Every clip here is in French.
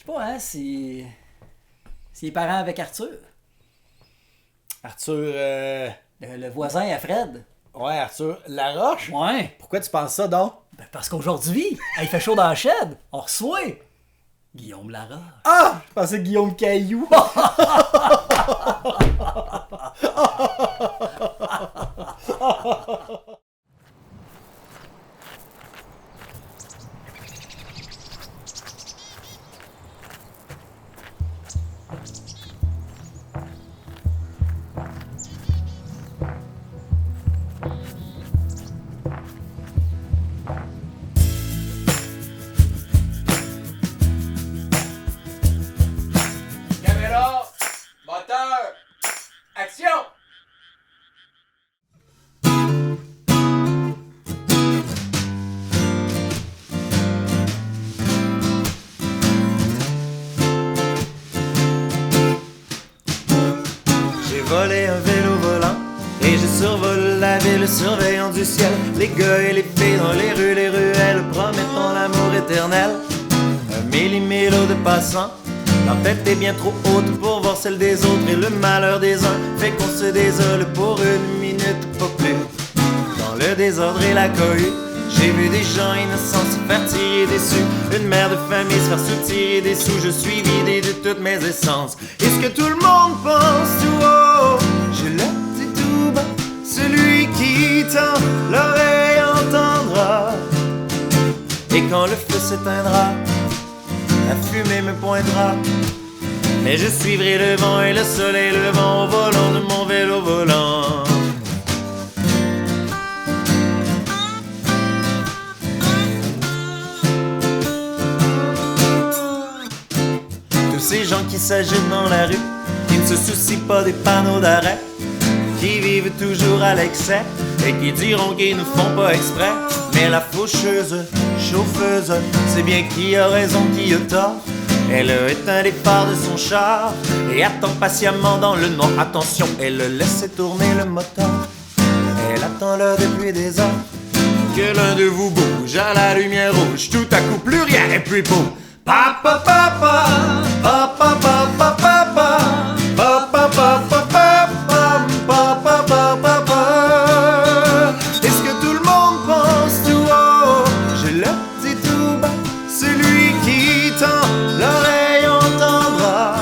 Je sais pas, hein, si. Si les parents avec Arthur. Arthur, Le voisin à Fred. ouais, Arthur Laroche. Ouais. Pourquoi tu penses ça, donc? Ben parce qu'aujourd'hui, il fait chaud dans la shed. On reçoit Guillaume Laroche. Ah! Je pensais Guillaume Caillou. Caméra, moteur, action! J'ai volé un vélo volant et je survole la ville surveillant du ciel les gars et les filles dans les ruelles promettant l'amour éternel. Un millimètre de passants, leur tête est bien trop haute pour voir celle des autres et le malheur des uns fait qu'on se désole pour une minute, pas plus. Dans le désordre et la cohue, j'ai vu des gens innocents se faire tirer dessus, une mère de famille se faire soutirer des sous. Je suis vidé de toutes mes essences. Est-ce que tout le monde pense tout haut? Je le dis tout bas, celui qui tend l'oreille entendra. Et quand le feu s'éteindra, la fumée me pointera. Mais je suivrai le vent et le soleil levant au volant de mon vélo volant. Tous ces gens qui s'agitent dans la rue, qui ne se soucient pas des panneaux d'arrêt, qui vivent toujours à l'excès et qui diront qu'ils ne font pas exprès. Mais la faucheuse, chauffeuse, c'est bien qui a raison, qui a tort. Elle a éteint les phares de son char et attend patiemment dans le noir. Attention, elle laisse tourner le moteur. Elle attend là depuis des heures que l'un de vous bouge à la lumière rouge. Tout à coup, plus rien et puis boum. Papa, papa, papa, papa, papa, papa, papa, papa, papa, papa. Est-ce que tout le monde pense tout haut? Je le dis tout bas, celui qui tend l'oreille entendra.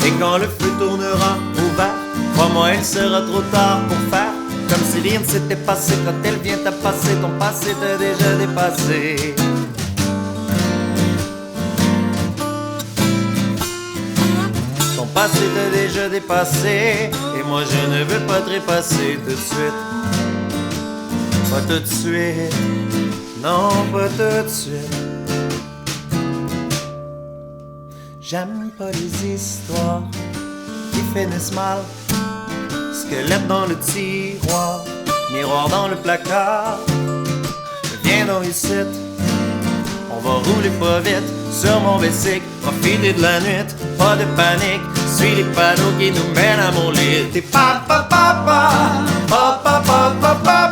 Et quand le feu tournera au vert, crois-moi, il sera trop tard pour faire comme si rien ne s'était passé. Quand elle vient à passer, ton passé t'a déjà dépassé. Ton passé t'a déjà dépassé et moi je ne veux pas te repasser tout de suite. Pas tout de suite, non pas tout de suite. J'aime pas les histoires qui finissent mal. Squelette dans le tiroir, miroir dans le placard. Viens donc ici, on va rouler pas vite sur mon bicycle, profiter de la nuit, pas de panique. Suis les panneaux qui nous mènent à mon lit. T'es papa, papa, papa, papa, papa,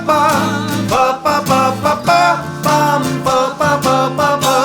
papa, papa, papa, papa, papa, papa,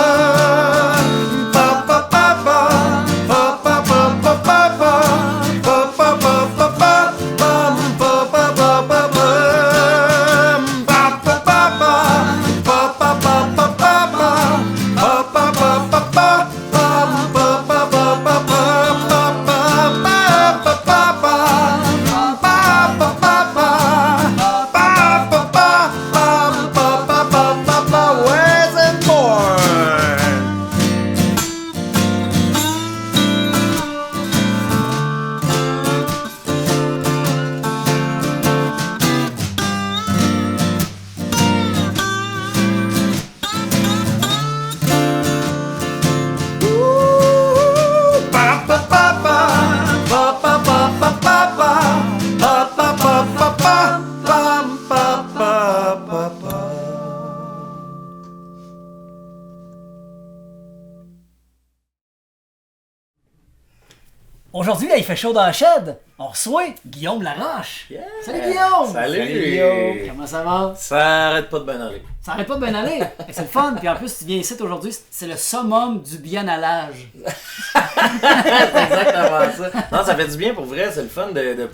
Aujourd'hui, là, il fait chaud dans la shed. On reçoit Guillaume Laroche. Yeah. Salut Guillaume! Salut Guillaume. Comment ça va? Ça arrête pas de bien aller. Ça arrête pas de bien aller. C'est le fun. Puis en plus, tu viens ici aujourd'hui, c'est le summum du bien-allage. C'est exactement ça. Non, ça fait du bien pour vrai, c'est le fun de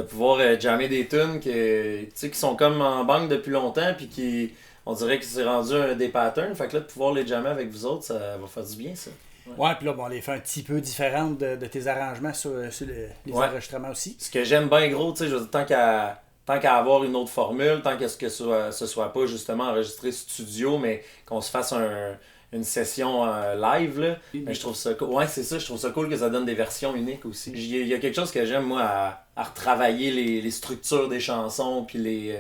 pouvoir jammer des tunes qui sont comme en banque depuis longtemps puis qui on dirait que c'est rendu des patterns. Fait que là de pouvoir les jammer avec vous autres, ça va faire du bien ça. Ouais, puis là, bon, on les fait un petit peu différentes de tes arrangements sur les enregistrements aussi. Ce que j'aime bien gros, tu sais, je veux dire, tant qu'à avoir une autre formule, tant qu'à ce que ce soit pas justement enregistré studio, mais qu'on se fasse une session live, là, mais je trouve ça cool. Ouais, c'est ça, je trouve ça cool que ça donne des versions uniques aussi. Il y a quelque chose que j'aime, moi, à retravailler les structures des chansons, puis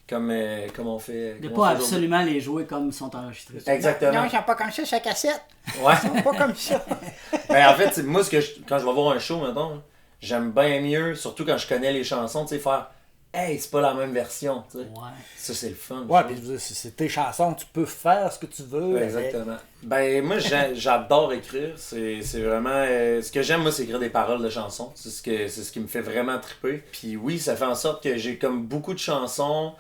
comme on fait. De pas absolument les jouer comme ils sont enregistrés. Exactement. Non, ils sont pas comme ça, sa cassette. Ouais. Ils sont pas comme ça. Ben, en fait, moi, quand je vais voir un show, mettons, j'aime bien mieux, surtout quand je connais les chansons, tu sais, faire hey, c'est pas la même version, tu sais. Ouais. Ça, c'est le fun. Ouais, puis c'est tes chansons, tu peux faire ce que tu veux. Ouais, exactement. Ben, moi, j'adore écrire. C'est vraiment. Ce que j'aime, moi, c'est écrire des paroles de chansons. C'est ce qui me fait vraiment triper. Puis oui, ça fait en sorte que j'ai comme beaucoup de chansons.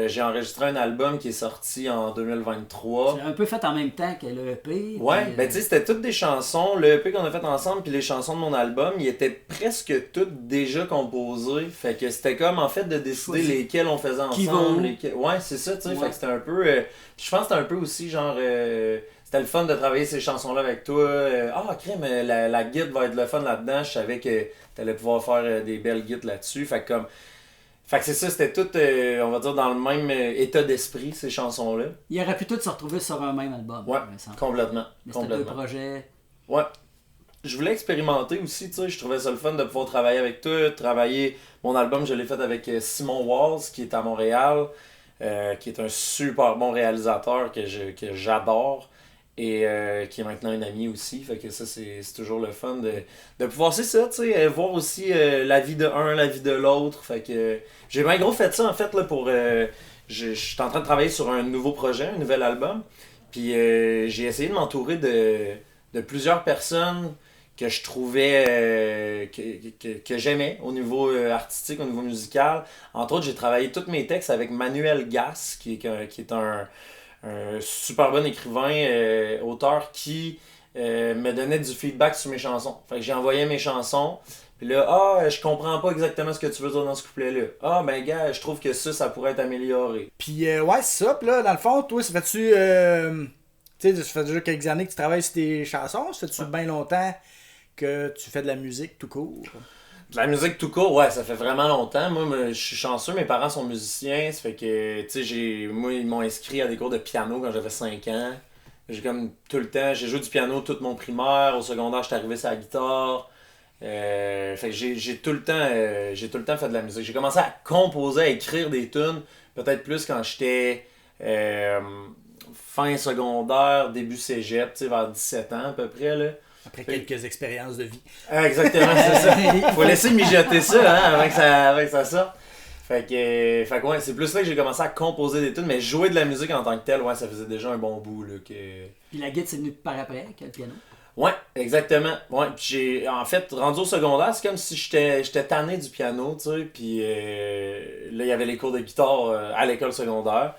J'ai enregistré un album qui est sorti en 2023. C'est un peu fait en même temps que le EP. Ouais, puis, ben tu sais, c'était toutes des chansons. Le EP qu'on a fait ensemble, puis les chansons de mon album, ils étaient presque toutes déjà composées. Fait que c'était comme en fait de décider lesquelles on faisait ensemble. Ouais, c'est ça, tu sais. Ouais. Fait que c'était un peu. Je pense que c'était un peu aussi genre. C'était le fun de travailler ces chansons-là avec toi. Crème, la guide va être le fun là-dedans. Je savais que t'allais pouvoir faire des belles guides là-dessus. Fait que c'est ça, c'était tout, on va dire, dans le même état d'esprit, ces chansons-là. Il aurait pu tout se retrouver sur un même album. Ouais, Vincent. complètement. Mais c'était deux projets. Ouais. Je voulais expérimenter aussi, tu sais, je trouvais ça le fun de pouvoir travailler avec toi, mon album, je l'ai fait avec Simon Walls, qui est à Montréal, qui est un super bon réalisateur que j'adore. Et qui est maintenant un ami aussi, fait que ça c'est toujours le fun de pouvoir, c'est ça, tu sais, voir aussi la vie de un, la vie de l'autre, fait que j'ai bien gros fait ça en fait là pour, je suis en train de travailler sur un nouveau projet, un nouvel album, puis j'ai essayé de m'entourer de plusieurs personnes que je trouvais que j'aimais au niveau artistique, au niveau musical. Entre autres, j'ai travaillé tous mes textes avec Manuel Gas, qui est un super bon écrivain, auteur qui me donnait du feedback sur mes chansons. Fait que j'ai envoyé mes chansons, puis là, je comprends pas exactement ce que tu veux dire dans ce couplet-là. Ben gars, je trouve que ça pourrait être amélioré. Puis ouais, c'est ça. Puis là, dans le fond, toi, ça fait-tu... tu sais, ça fait déjà quelques années que tu travailles sur tes chansons. Ça fait-tu bien longtemps que tu fais de la musique tout court? De la musique tout court, ouais, ça fait vraiment longtemps. Moi, je suis chanceux, mes parents sont musiciens, ça fait que, tu sais, moi, ils m'ont inscrit à des cours de piano quand j'avais 5 ans. J'ai comme tout le temps, j'ai joué du piano tout mon primaire, au secondaire, j'étais arrivé sur la guitare. Fait que j'ai tout le temps fait de la musique. J'ai commencé à composer, à écrire des tunes, peut-être plus quand j'étais fin secondaire, début cégep, tu sais, vers 17 ans à peu près, là. Après quelques expériences de vie. Exactement, c'est ça. Faut laisser mijoter ça, hein, avant que ça sorte. Fait que ouais, c'est plus là que j'ai commencé à composer des tunes, mais jouer de la musique en tant que tel, ouais, ça faisait déjà un bon bout, là, que... Puis la guide, c'est venu par après, que le piano. Ouais, exactement. Ouais, puis j'ai, en fait, rendu au secondaire, c'est comme si j'étais tanné du piano, tu sais, puis là, il y avait les cours de guitare à l'école secondaire.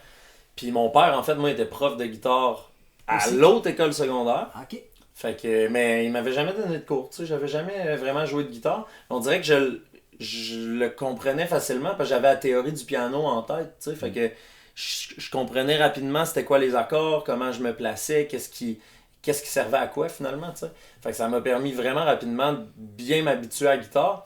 Puis mon père, en fait, moi, était prof de guitare à l'autre école secondaire. OK. Fait que, mais il m'avait jamais donné de cours, tu sais, j'avais jamais vraiment joué de guitare. On dirait que je le comprenais facilement parce que j'avais la théorie du piano en tête, tu sais, fait que je comprenais rapidement c'était quoi les accords, comment je me plaçais, qu'est-ce qui servait à quoi finalement, tu sais. Fait que ça m'a permis vraiment rapidement de bien m'habituer à la guitare.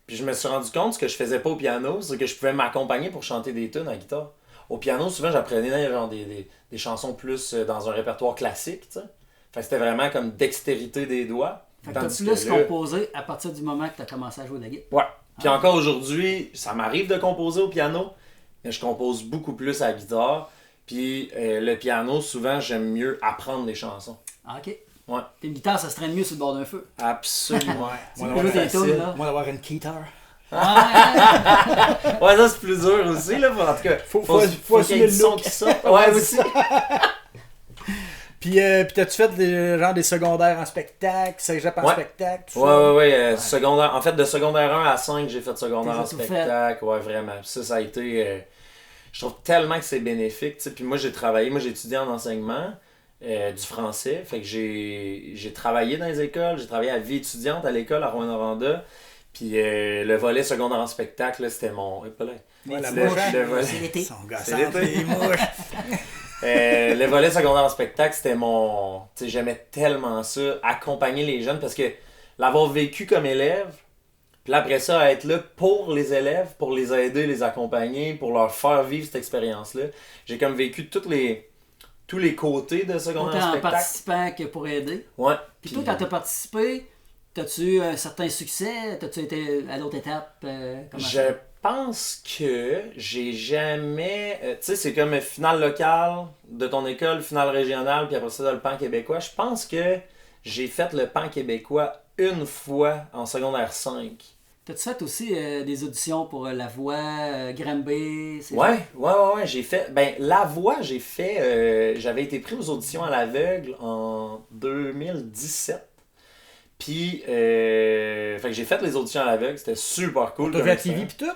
Puis je me suis rendu compte ce que je faisais pas au piano, c'est que je pouvais m'accompagner pour chanter des tunes à la guitare. Au piano, souvent j'apprenais genre des chansons plus dans un répertoire classique, tu sais. Fait que c'était vraiment comme dextérité des doigts. Fait que t'as plus composé à partir du moment que t'as commencé à jouer de la guitare. Ouais. Puis encore aujourd'hui, ça m'arrive de composer au piano, mais je compose beaucoup plus à la guitare. Puis le piano, souvent, j'aime mieux apprendre les chansons. Ah, OK. Ouais. Puis une guitare, ça se traîne mieux sur le bord d'un feu. Absolument. Tu peux jouer tes tunes, là. Moi, d'avoir une guitare. Ouais, ça c'est plus dur aussi, là. En tout cas, faut qu'il y ait du son qui sort. Ouais, aussi. Puis t'as-tu fait des secondaires en spectacle, cégep en Ouais. spectacle, tout ça? Secondaire, en fait, de secondaire 1 à 5, j'ai fait secondaire T'as en tout spectacle. Ouais, vraiment. Puis ça a été... je trouve tellement que c'est bénéfique. Tu sais. Puis moi, j'ai étudié en enseignement du français. Fait que j'ai travaillé dans les écoles. J'ai travaillé à vie étudiante à l'école à Rouyn-Noranda. Puis le volet secondaire en spectacle, là, c'était mon... Ouais, la Les mouche, mouches, le volet. c'est l'été. Ils sont gossants, C'est l'été. les mouches. Le volet secondaire en spectacle, c'était mon... Tu sais, j'aimais tellement ça, accompagner les jeunes, parce que l'avoir vécu comme élève, puis là, après ça, être là pour les élèves, pour les aider, les accompagner, pour leur faire vivre cette expérience-là. J'ai comme vécu tous les côtés de secondaire Autant en en spectacle. participant que pour aider. Ouais. Puis toi, quand t'as participé, t'as-tu eu un certain succès? T'as-tu été à d'autres étapes? Comment Je ça? pense que j'ai jamais... tu sais, c'est comme finale locale de ton école, finale régionale, puis après ça, le pan québécois. Je pense que j'ai fait le pan québécois une fois en secondaire 5. T'as-tu fait aussi des auditions pour La Voix, Granby? Ouais, j'ai fait... Ben, La Voix, j'ai fait... j'avais été pris aux auditions à l'aveugle en 2017. Puis, fait que j'ai fait les auditions à l'aveugle, c'était super cool. T'as comme vu la TV expérience. pis tout?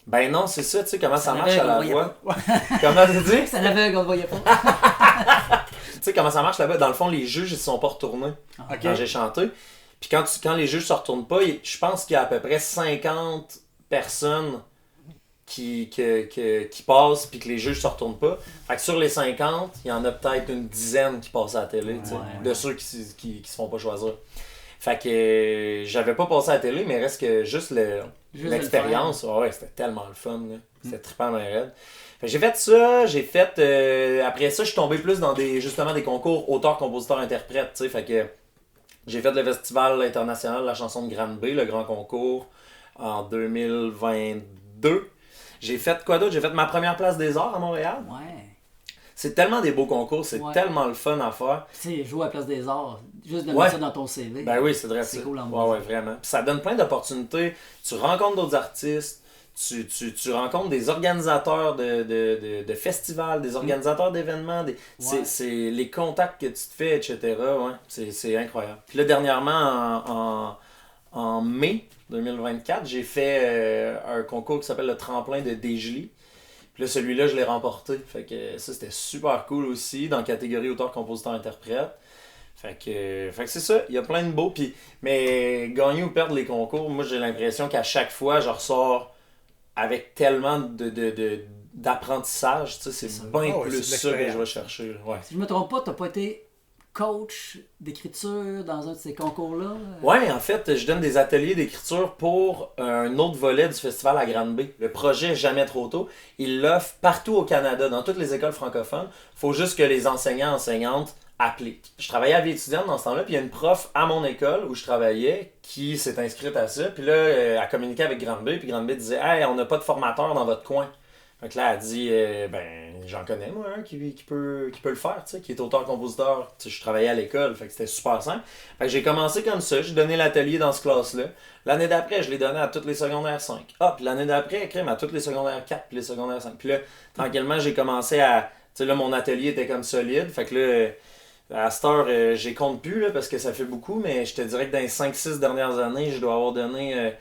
Ben non, c'est ça, tu sais, comment ça À marche à la l'aveugle, on le voix. Comment tu dis? C'est à l'aveugle, on le voyait pas. Tu sais comment ça marche là-bas? Dans le fond, les juges, ils se sont pas retournés Ok. quand j'ai chanté. Puis quand les juges se retournent pas, je pense qu'il y a à peu près 50 personnes qui passent puis que les juges se retournent pas. Fait que sur les 50, il y en a peut-être une dizaine qui passent à la télé, tu sais, de ceux qui se font pas choisir. Fait que j'avais pas passé à la télé, mais reste que juste l'expérience, ouais, c'était tellement le fun, là. C'était trippant dans les raids. Fait que j'ai fait ça, après ça, je suis tombé plus dans justement des concours auteur, compositeur, interprète, tu sais, fait que j'ai fait le festival international de la chanson de Granby, le grand concours, en 2022. J'ai fait quoi d'autre? J'ai fait ma première place des arts à Montréal. Ouais. C'est tellement des beaux concours, c'est Ouais. tellement le fun à faire. Tu sais, jouer à la Place des Arts, juste de Ouais. mettre ça dans ton CV. Ben oui, c'est vrai C'est ça. cool en ouais, vraiment. Puis ça donne plein d'opportunités. Tu rencontres d'autres artistes, tu rencontres des organisateurs de festivals, des organisateurs d'événements, c'est les contacts que tu te fais, etc. Ouais, c'est incroyable. Puis là, dernièrement, en mai 2024, j'ai fait un concours qui s'appelle le Tremplin de Dégely. Puis là, celui-là, je l'ai remporté. Fait que ça, c'était super cool aussi, dans la catégorie auteur, compositeur, interprète. Fait que c'est ça, il y a plein de beaux. Mais gagner ou perdre les concours, moi, j'ai l'impression qu'à chaque fois, je ressors avec tellement d'apprentissage. Tu sais, c'est bien plus c'est de ça que je l'expérience. vais chercher. Ouais. Si je me trompe pas, t'as pas été coach d'écriture dans un de ces concours-là? Ouais, en fait, je donne des ateliers d'écriture pour un autre volet du festival à Granby. Le projet Jamais trop tôt, il l'offre partout au Canada, dans toutes les écoles francophones. Faut juste que les enseignants, enseignantes appliquent. Je travaillais à vie étudiante dans ce temps-là, puis il y a une prof à mon école où je travaillais qui s'est inscrite à ça. Puis là, elle communiquait avec Granby, puis Granby disait « Hey, on n'a pas de formateur dans votre coin. » Fait que là, elle dit j'en connais moi un qui peut le faire, tu sais, qui est auteur-compositeur. Tu sais, je travaillais à l'école, fait que c'était super simple. Fait que j'ai commencé comme ça, j'ai donné l'atelier dans ce classe-là. L'année d'après, je l'ai donné à toutes les secondaires 5. Ah, puis l'année d'après, crème à toutes les secondaires 4 puis les secondaires 5. Puis là, tranquillement, j'ai commencé à... Tu sais, là, mon atelier était comme solide. Fait que là, à cette heure, j'y compte plus, là, parce que ça fait beaucoup, mais je te dirais que dans les 5-6 dernières années, je dois avoir donné...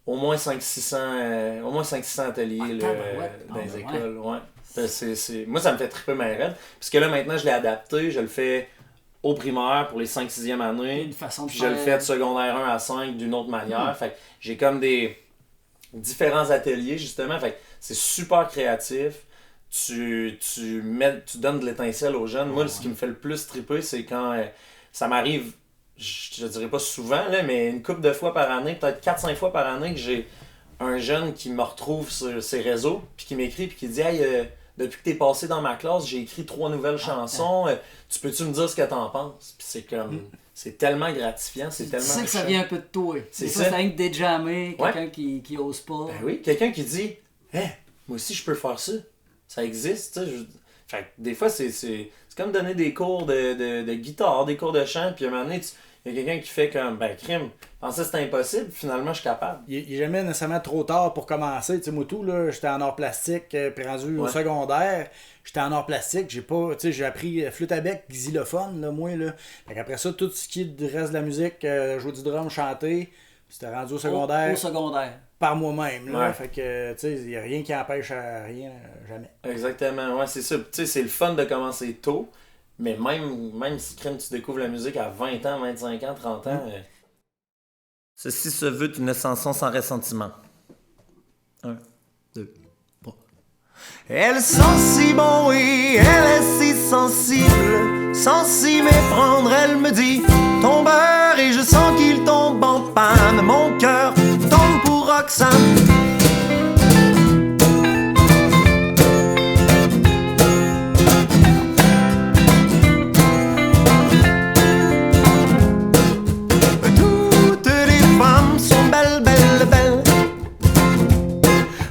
au moins 500-600 ateliers là, dans les écoles. Ouais. Moi, ça me fait triper ma raide. Parce que là, maintenant, je l'ai adapté. Je le fais au primaire pour les 5-6e années. Une façon de Puis je le fais de secondaire 1 à 5 d'une autre manière. Fait que j'ai comme des différents ateliers, justement. Fait que c'est super créatif. Tu donnes de l'étincelle aux jeunes. Moi, ce qui me fait le plus triper, c'est quand ça m'arrive... Je dirais pas souvent, là, mais une couple de fois par année, peut-être 4-5 fois par année, que j'ai un jeune qui me retrouve sur ses réseaux, puis qui m'écrit, puis qui dit « Hey, depuis que t'es passé dans ma classe, j'ai écrit 3 nouvelles chansons, tu peux-tu me dire ce que t'en penses? » Puis c'est comme... C'est tellement gratifiant, c'est tellement... Tu sais que ça touchant. vient un peu de toi. C'est Des fois, ça. c'est rien que déjammer, quelqu'un qui ose pas. Ben oui, quelqu'un qui dit « Hey, moi aussi je peux faire ça. Ça existe, tu sais. » Fait que des fois, c'est comme donner des cours de guitare, des cours de chant, puis à un moment donné, il y a quelqu'un qui fait comme, ben, crime, je pensais que c'était impossible, finalement, je suis capable. Il n'est jamais nécessairement trop tard pour commencer. Tu sais, moi, tout, là, j'étais en art plastique, puis rendu au secondaire, j'étais en art plastique, j'ai appris flûte à bec, xylophone, là, moi, là. Fait qu'après ça, tout ce qui est du reste de la musique, jouer du drum, chanter, c'était rendu au secondaire. Au secondaire. Par moi-même, là. Ouais. Fait que, tu sais, il n'y a rien qui empêche à rien, jamais. Exactement, ouais, c'est ça. Tu sais, c'est le fun de commencer tôt, mais même si crime, tu découvres la musique à 20 ans, 25 ans, 30 ans. Ceci se veut une chanson sans ressentiment. 1, 2, 3. Elle sent si bon et elle est si sensible. Sans s'y méprendre, elle me dit ton beurre et je sens qu'il tombe en panne. Mon cœur tombe pour Roxane. Toutes les femmes sont belles, belles, belles,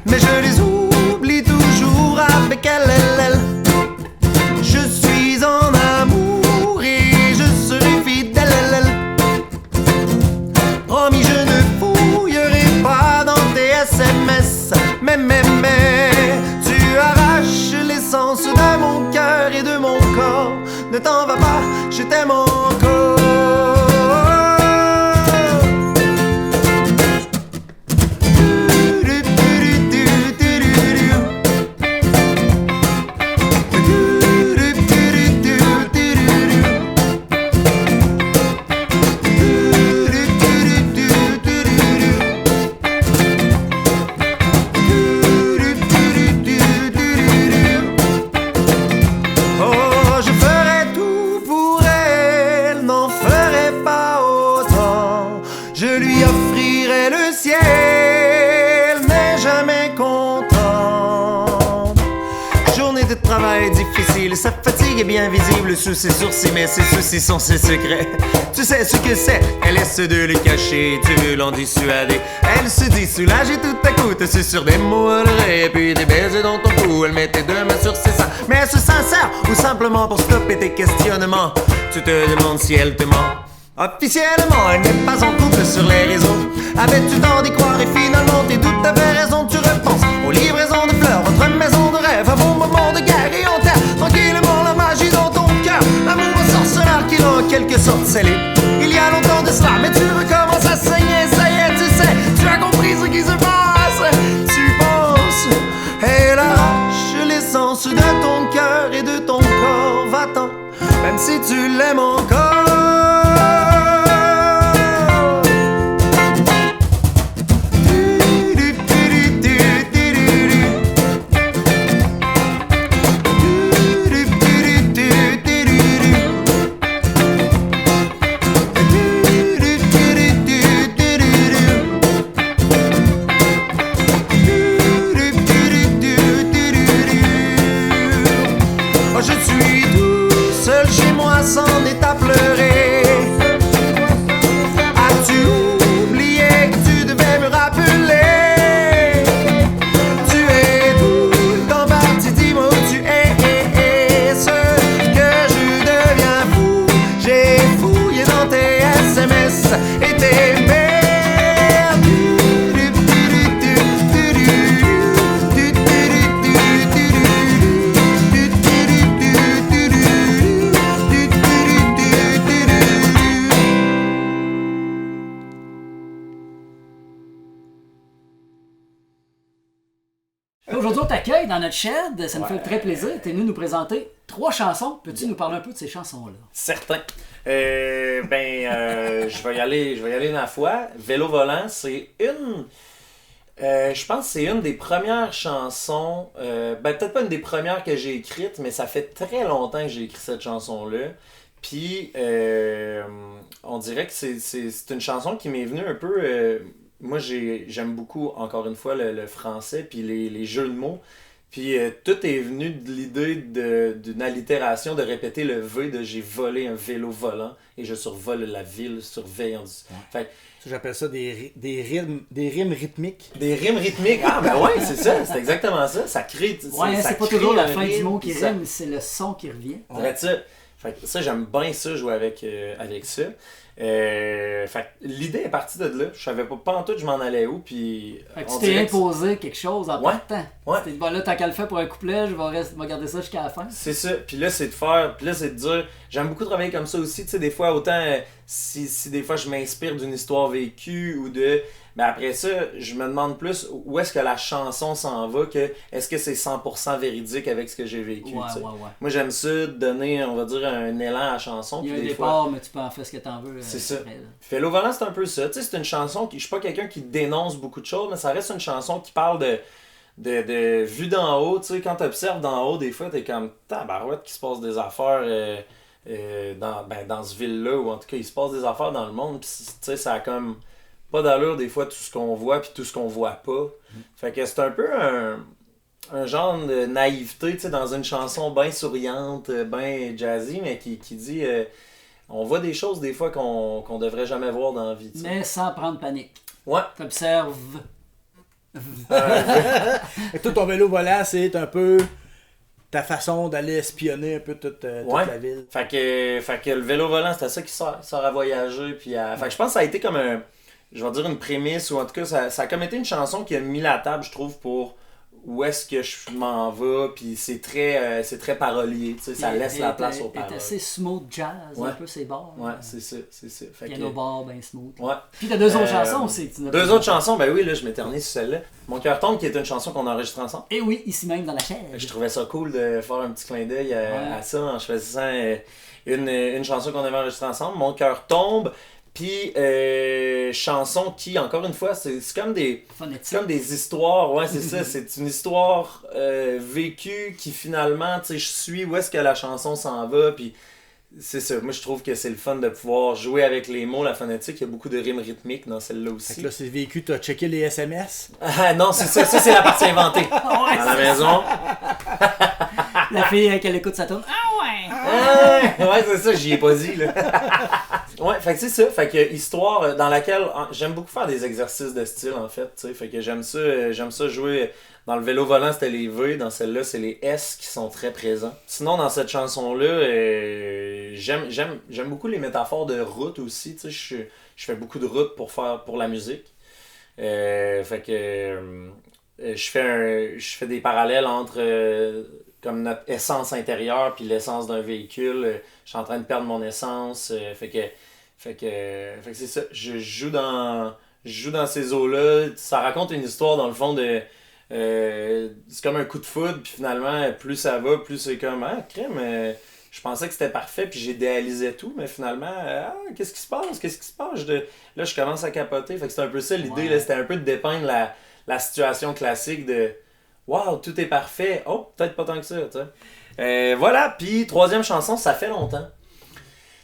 mais je les oublie toujours avec elle, elle. Je suis en amour et je serai fidèle, promis je ne fouillerai pas dans tes SMS. Mais tu arraches l'essence de mon cœur et de mon corps. Ne t'en va pas, je t'aime encore. Oh, je ferai tout pour elle, n'en ferai pas autant. Je lui offrirai le ciel, mais jamais content. Journée de travail difficile, sa fatigue est bien visible sous ses sourcils, mais ses soucis sont ses secrets. Tu sais ce que c'est, elle essaie de les cacher, tu veux l'en dissuader. Elle se dit soulagée tout à coup, te susurre des mots olorés, et puis des baisers dans ton cou. Elle met tes deux mains sur ses seins, mais est-ce sincère ou simplement pour stopper tes questionnements? Tu te demandes si elle te ment. Officiellement, elle n'est pas en couple sur les réseaux. Avais-tu tort d'y croire et finalement tes doutes avaient raison? Tu repenses aux livraisons de fleurs, votre maison de rêve, à vos moments de guerre et en terre tranquillement la magie dans ton cœur. L'amour sorceleur qui l'a en quelque sorte scellé. Il y a longtemps de cela, mais tu recommences à saigner. Ça y est, tu sais, tu as compris ce qui se passe. Tu penses, elle arrache l'essence de ton cœur et de ton corps. Va-t'en, même si tu l'aimes encore. Oh, je suis tout seul chez moi sans est à pleurer. As-tu oublié que tu devais me rappeler? Tu es tout le temps parti, dis-moi où tu es. Ce que je deviens fou, j'ai fouillé dans tes SMS et tes mails. Aujourd'hui, on t'accueille dans notre shed. Ça nous fait très plaisir. Tu es venu nous présenter 3 chansons. Peux-tu nous parler un peu de ces chansons-là? Certain. Je vais y aller une fois. Vélo volant, c'est une. Je pense que c'est une des premières chansons. Peut-être pas une des premières que j'ai écrites, mais ça fait très longtemps que j'ai écrit cette chanson-là. Puis, on dirait que c'est une chanson qui m'est venue un peu. Moi, j'aime beaucoup, encore une fois, le français puis les jeux de mots. Puis tout est venu de l'idée d'une allitération de répéter le V de j'ai volé un vélo volant et je survole la ville surveillant du... Fait Ça, j'appelle ça des rimes rythmiques. des rimes rythmiques. Ah ben ouais, c'est ça, c'est exactement ça. Ça crée... Ouais, ça c'est pas crée toujours la un fin du rythme, mot qui puis ça- rime, c'est le son qui revient. Vrai de ça. Fait que ça, j'aime bien ça, jouer avec ça. Fait que l'idée est partie de là. Je savais pas en tout je m'en allais où, puis... Fait que on tu t'es dirait que imposé quelque chose en Ouais, partant. ouais. Tu t'es dit, bon là, tant qu'à le faire pour un couplet, je vais garder ça jusqu'à la fin. c'est ça. Puis là, c'est de faire... Puis là, c'est de dire... J'aime beaucoup travailler comme ça aussi. Tu sais, des fois, autant... si des fois, je m'inspire d'une histoire vécue ou de... Mais après ça, je me demande plus où est-ce que la chanson s'en va, que est-ce que c'est 100% véridique avec ce que j'ai vécu, Ouais, tu sais. ouais, ouais. Moi, j'aime ça, donner, on va dire, un élan à la chanson. Il y a puis un des fois... départ, mais tu peux en faire ce que t'en veux. C'est ça. après, là. Vélo volant, c'est un peu ça. Tu sais, c'est une chanson qui. Je suis pas quelqu'un qui dénonce beaucoup de choses, mais ça reste une chanson qui parle de vue d'en haut. Tu sais, quand tu observes d'en haut, des fois, t'es comme tabarouette qu'il se passe des affaires dans ce ville-là, ou en tout cas, il se passe des affaires dans le monde. Puis, tu sais, ça a comme pas d'allure, des fois, tout ce qu'on voit, puis tout ce qu'on voit pas. Fait que c'est un peu un genre de naïveté, tu sais, dans une chanson bien souriante, bien jazzy, mais qui dit. On voit des choses des fois qu'on devrait jamais voir dans la vie. Tu sais. Mais sans prendre panique. Ouais. T'observes. Et tout ton vélo volant, c'est un peu ta façon d'aller espionner un peu toute Ouais. la ville. Fait que le vélo volant, c'était ça qui sert à voyager. Puis fait que je pense que ça a été comme je vais dire une prémisse, ou en tout cas, ça a comme été une chanson qui a mis la table, je trouve, pour où est-ce que je m'en vais. Puis c'est très parolier. Tu sais, ça laisse la place aux paroles. C'est assez smooth jazz, Ouais. un peu ces bars. Ouais, c'est ça. Fait Piano que, bar, ben smooth. ouais. Puis t'as deux autres Euh, chansons aussi. Tu n'as Deux pas- autres chansons, ben oui, là, je m'éternise sur celle-là. Mon cœur tombe, qui est une chanson qu'on a enregistrée ensemble. Et oui, ici même dans la chaîne. Je trouvais ça cool de faire un petit clin d'œil Ouais. à ça en choisissant une chanson qu'on avait enregistrée ensemble, Mon cœur tombe. Puis chanson qui, encore une fois, c'est comme des Phonétique. histoires. Ouais, c'est ça. C'est une histoire vécue qui finalement, tu sais, je suis où est-ce que la chanson s'en va. Puis c'est ça. Moi, je trouve que c'est le fun de pouvoir jouer avec les mots, la phonétique. Il y a beaucoup de rimes rythmiques dans celle-là Fait aussi. que là, c'est vécu, t'as checké les SMS. Ah non, c'est ça. Ça, c'est la partie inventée. Ouais, Dans la maison. La fille, qu'elle écoute, ça tourne. Ah ouais! Ouais, c'est ça, j'y ai pas dit, là. Ouais, fait que c'est ça. Fait que histoire dans laquelle j'aime beaucoup faire des exercices de style, en fait, tu sais. Fait que j'aime ça jouer. Dans le vélo volant, c'était les V. Dans celle-là, c'est les S qui sont très présents. Sinon, dans cette chanson-là, j'aime beaucoup les métaphores de route aussi, tu sais. Je fais beaucoup de route pour la musique. Fait que je fais des parallèles entre comme notre essence intérieure puis l'essence d'un véhicule. Je suis en train de perdre mon essence. Fait que c'est ça. Je joue dans ces eaux-là. Ça raconte une histoire dans le fond de c'est comme un coup de foudre, puis finalement plus ça va, plus c'est comme crème. Je pensais que c'était parfait, puis j'idéalisais tout, mais finalement, qu'est-ce qui se passe? Là, je commence à capoter. Fait que c'est un peu ça l'idée, Ouais. là, c'était un peu de dépeindre la situation classique de waouh, tout est parfait. Oh, peut-être pas tant que ça, tu sais. Voilà, puis troisième chanson, Ça fait longtemps.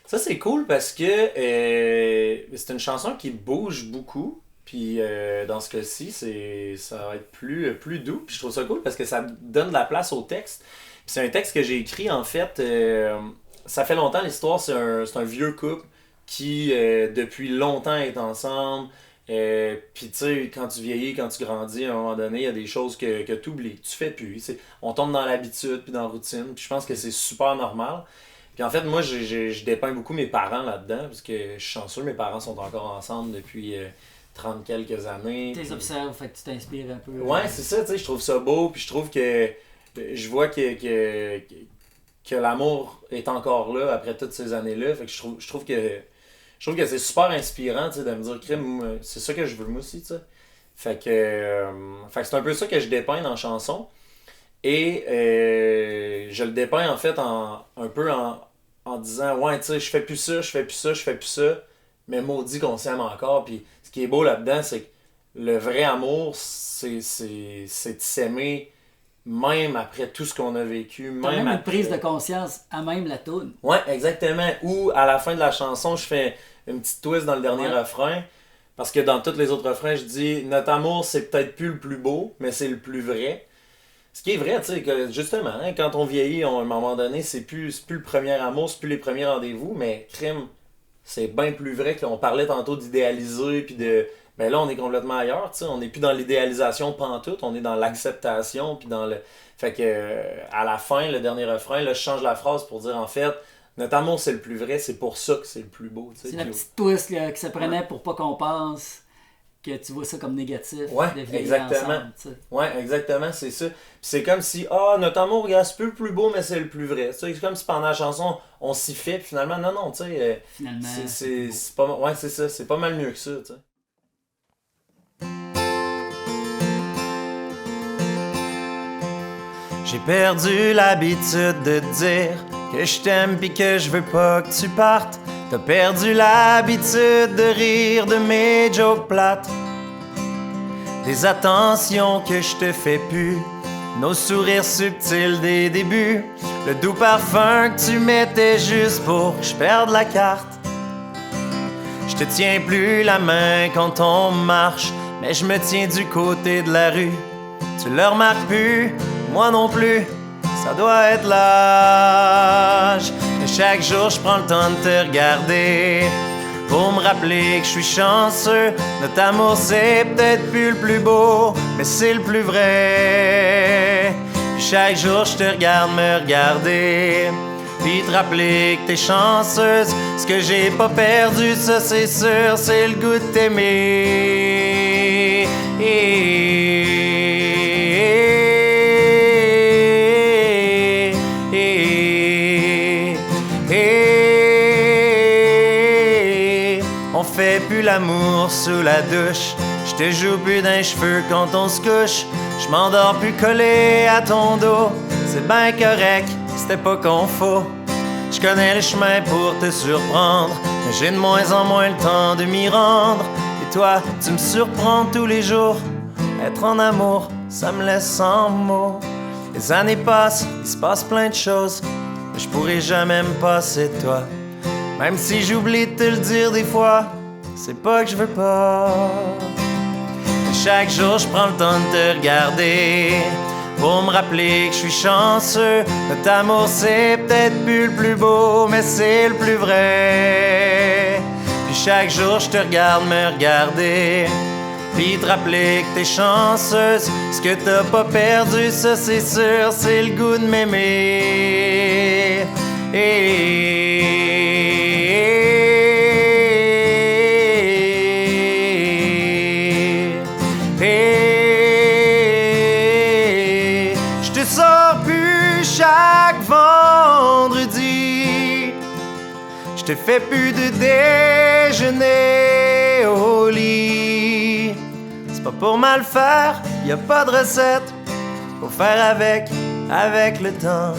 Ça, c'est cool parce que c'est une chanson qui bouge beaucoup. Puis dans ce cas-ci, ça va être plus doux. Puis je trouve ça cool parce que ça donne de la place au texte. Puis c'est un texte que j'ai écrit, en fait. Ça fait longtemps, l'histoire, c'est un vieux couple qui, depuis longtemps, est ensemble. Puis tu sais, quand tu vieillis, quand tu grandis, à un moment donné, il y a des choses que tu oublies. Tu fais plus. On tombe dans l'habitude, puis dans la routine. Puis je pense que c'est super normal. Puis en fait, moi, je dépeins beaucoup mes parents là-dedans, parce que je suis chanceux, mes parents sont encore ensemble depuis 30 quelques années. Tu les Puis- observes, fait que tu t'inspires un peu. Ouais, c'est ça, tu sais, je trouve ça beau, puis je trouve que je vois que l'amour est encore là après toutes ces années-là. Fait que je trouve que c'est super inspirant, tu sais, de me dire, crime, c'est ça que je veux moi aussi, tu sais. Fait que c'est un peu ça que je dépeins dans la chanson. Et je le dépeins en fait un peu en disant, ouais, tu sais, je fais plus ça, mais maudit qu'on s'aime encore. Puis ce qui est beau là-dedans, c'est que le vrai amour, c'est de s'aimer même après tout ce qu'on a vécu. T'as même une après... prise de conscience à même la toune. Ouais, exactement. Ou à la fin de la chanson, je fais une petite twist dans le dernier Ouais. refrain. Parce que dans tous les autres refrains, je dis, notre amour, c'est peut-être plus le plus beau, mais c'est le plus vrai. Ce qui est vrai, tu sais, que justement, hein, quand on vieillit, à un moment donné, c'est plus le premier amour, c'est plus les premiers rendez-vous, mais crime, c'est bien plus vrai qu'on parlait tantôt d'idéaliser, puis de... Ben là, on est complètement ailleurs, tu sais, on n'est plus dans l'idéalisation pantoute, on est dans l'acceptation, puis dans le... Fait que, à la fin, le dernier refrain, là, je change la phrase pour dire, en fait, notre amour, c'est le plus vrai, c'est pour ça que c'est le plus beau, tu sais. C'est la petite twist là, que ça prenait pour pas qu'on pense que tu vois ça comme négatif. Ouais, de vieillir exactement. ensemble, tu sais. Ouais, exactement, c'est ça. Puis c'est comme si, notre amour, regarde, c'est plus le plus beau, mais c'est le plus vrai. Tu sais, c'est comme si pendant la chanson, on s'y fait, puis finalement, non, tu sais, Finalement, c'est pas... Ouais, c'est ça, c'est pas mal mieux que ça, tu sais. J'ai perdu l'habitude de te dire que je t'aime pis que je veux pas que tu partes. T'as perdu l'habitude de rire de mes jokes plates, des attentions que je te fais plus, nos sourires subtils des débuts, le doux parfum que tu mettais juste pour que je perde la carte. Je te tiens plus la main quand on marche, mais je me tiens du côté de la rue. Tu le remarques plus, moi non plus, ça doit être l'âge. Et chaque jour je prends le temps de te regarder pour me rappeler que je suis chanceux. Notre amour c'est peut-être plus le plus beau, mais c'est le plus vrai. Puis chaque jour je te regarde me regarder, puis te rappeler que t'es chanceuse. Ce que j'ai pas perdu, ça c'est sûr, c'est le goût de t'aimer. On fait plus l'amour sous la douche, je te joue plus d'un cheveu quand on se couche, je m'endors plus collé à ton dos, c'est ben correct, c'était pas qu'on faut. Je connais le chemin pour te surprendre, mais j'ai de moins en moins le temps de m'y rendre. Et toi, tu me surprends tous les jours, être en amour, ça me laisse sans mots. Les années passent, il se passe plein de choses, mais je pourrai jamais me passer de toi. Même si j'oublie de te le dire des fois, c'est pas que je veux pas. Et chaque jour je prends le temps de te regarder pour me rappeler que je suis chanceux. Notre amour c'est peut-être plus le plus beau, mais c'est le plus vrai. Puis chaque jour je te regarde me regarder, puis te rappeler que t'es chanceuse. Ce que t'as pas perdu, ça c'est sûr, c'est le goût de m'aimer. Je te sors plus chaque vendredi, je te fais plus de déjeuner au lit. C'est pas pour mal faire, y a pas de recette, faut faire avec le temps.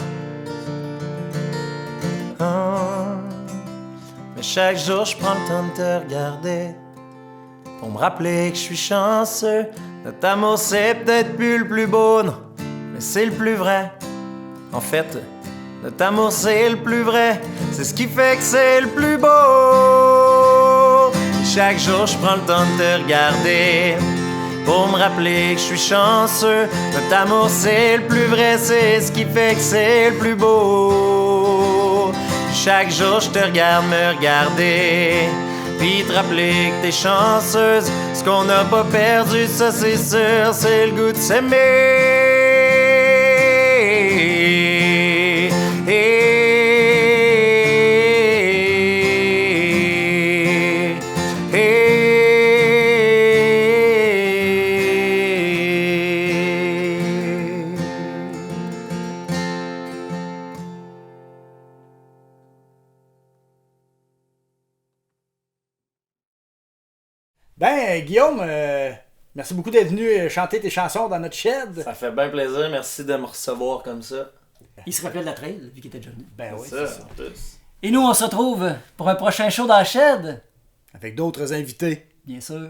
Mais chaque jour je prends le temps de te regarder pour me rappeler que je suis chanceux. Notre amour c'est peut-être plus le plus beau, non, mais c'est le plus vrai. En fait, notre amour c'est le plus vrai, c'est ce qui fait que c'est le plus beau. Et chaque jour je prends le temps de te regarder pour me rappeler que je suis chanceux. Notre amour c'est le plus vrai, c'est ce qui fait que c'est le plus beau. Chaque jour je te regarde me regarder, puis te rappeler que t'es chanceuse. Ce qu'on n'a pas perdu, ça c'est sûr, c'est le goût de s'aimer. Ben, Guillaume, merci beaucoup d'être venu chanter tes chansons dans notre shed. Ça fait bien plaisir, merci de me recevoir comme ça. Il se rappelait de la trail, vu qu'il était déjà venu. Ben oui, ça, c'est ça. en plus. Et nous, on se retrouve pour un prochain show dans la shed. Avec d'autres invités. Bien sûr.